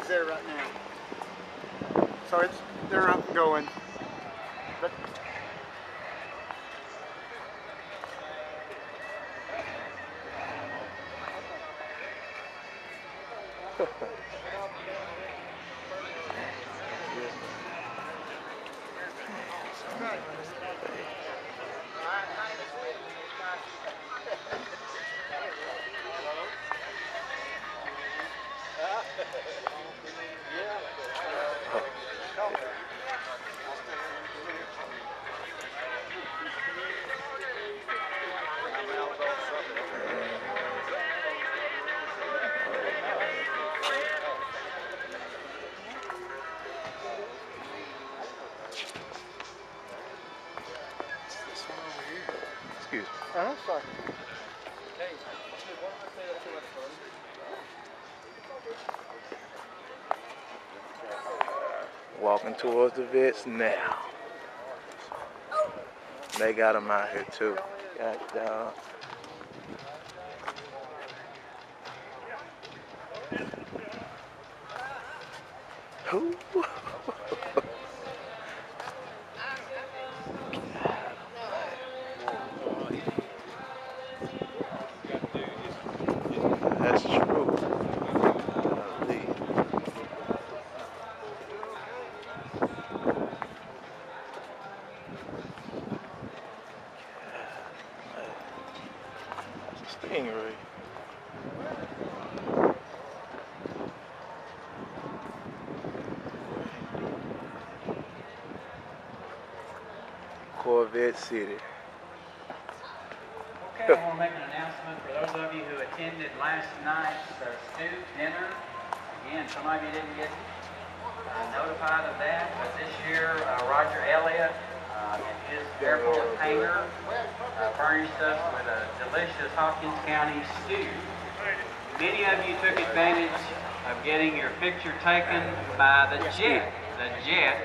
is there right now. So they're up and going. But Excuse me. sorry. Walking towards the vets now. They got them out here too. God dog. Who? That's true. Stingray. Corvette City. Okay, I want to make an announcement for those of you who attended last night's stew dinner. Again, some of you didn't get notified of that, but this year Roger Elliott and his airport painter furnished us with a delicious Hawkins County stew. Many of you took advantage of getting your picture taken by the jet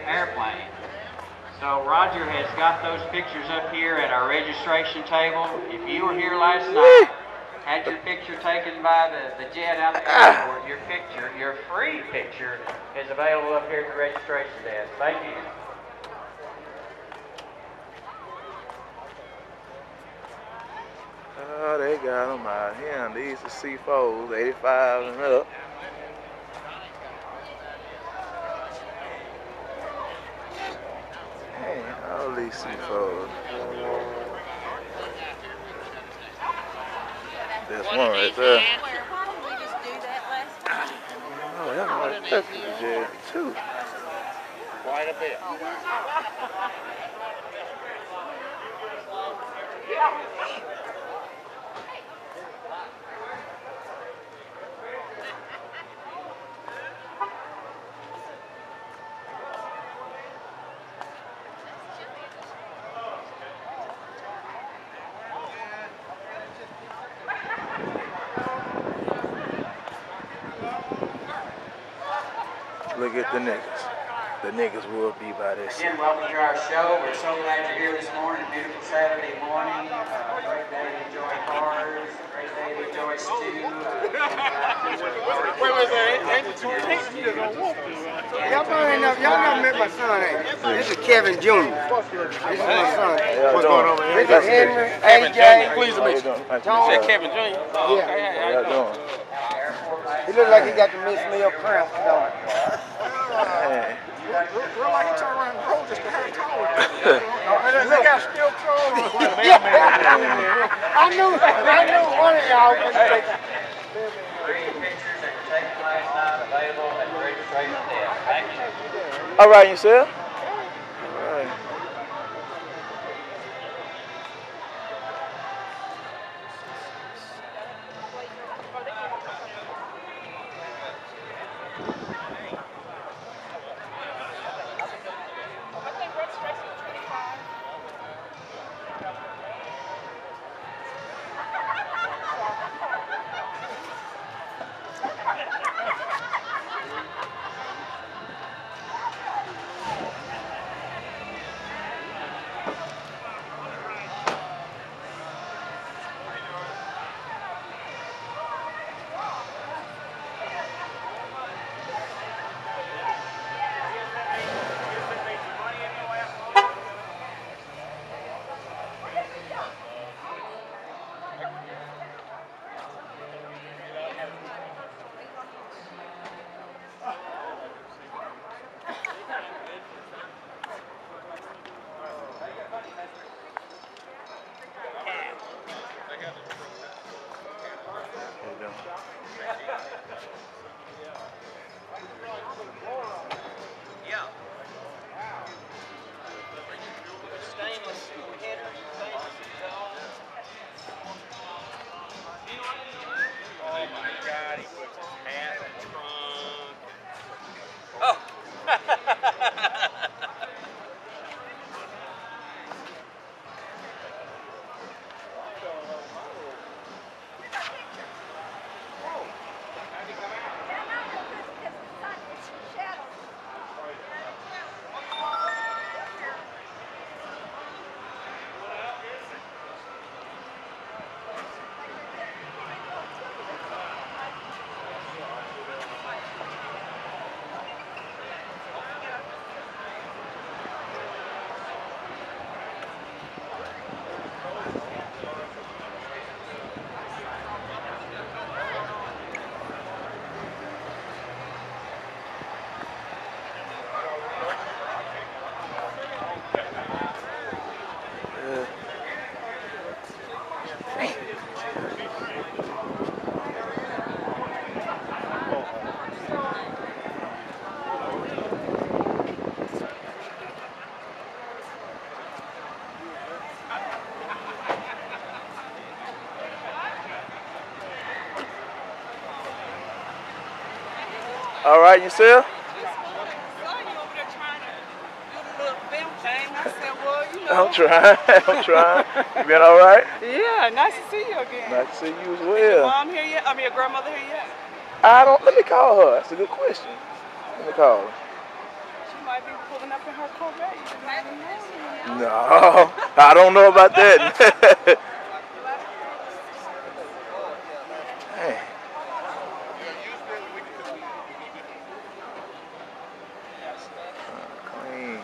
airplane. So Roger has got those pictures up here at our registration table. If you were here last night, had your picture taken by the jet out the airport, your free picture is available up here at the registration desk. Thank you. Oh, they got them out here. These are C4s, 85 and up. Hey, all these C4s. There's one right there. Why didn't we just do that last time? Oh, that's right. That's the jet too. Quite a bit. Look at the niggas. The niggas will be by this. Again, welcome to our show. We're so glad you're here this morning. Beautiful Saturday morning. Great day to enjoy cars. Great day to enjoy stew. Y'all never met my son, ain't you? This is Kevin Jr. This is my son. What's going on, man? This is Henry, AJ. Pleased to meet you. Tom. You said Kevin Jr.? Oh, Yeah. okay. How y'all doing? He look like he got the Miss Meal cramp, don't he? Hey. Real like he turned around and rolled just to have a call with him. Look how still trolling. I knew one of y'all was going to take it. Three pictures that were taken last night available at the registration desk. Thank you. All right, yourself? All right. All right, yourself? I'm trying. I'm trying. You been all right? Yeah, nice to see you again. Nice to see you as Is your well. mom here yet? I mean, your grandmother here yet? I don't. Let me call her. That's a good question. Let me call her. She might be pulling up in her Corvette. You just never know. No, I don't know about that. Hey. Clean.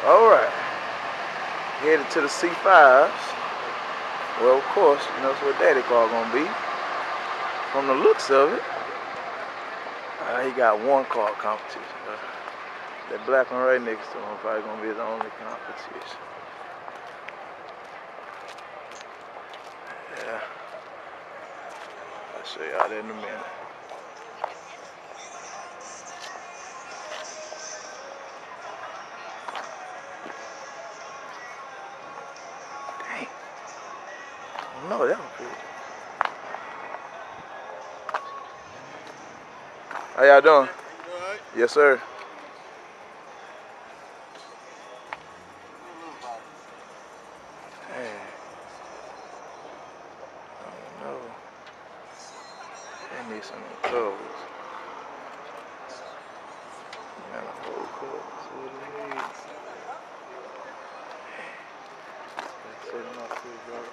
All right, headed to the C5s. Well, of course, you know that's what Daddy car gonna be. From the looks of it, he got one car competition. That black one right next to him probably gonna be his only competition. Yeah, I'll show y'all that in a minute. No, that was pretty. How y'all doing? Yes, sir. Hey. I don't know. They need some clothes. Manifold clothes. That's what it needs. Set them up too, brother.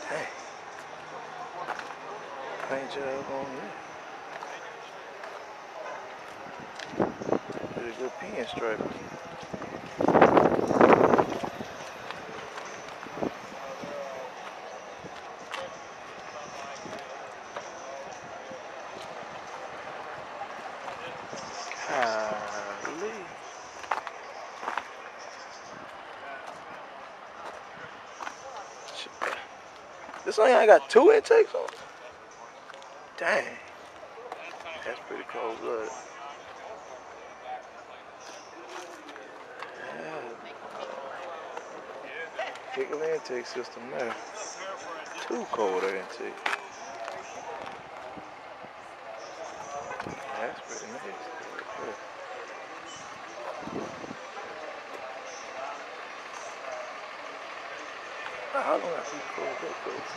Hey. Paint job on there. Pretty good pinstripe. Golly. This thing ain't got 2 intakes on it. Dang. That's pretty cold-blooded. Kicker intake system there. 2 cold air intake. That's pretty nice. Yeah. How long I see cold that goes?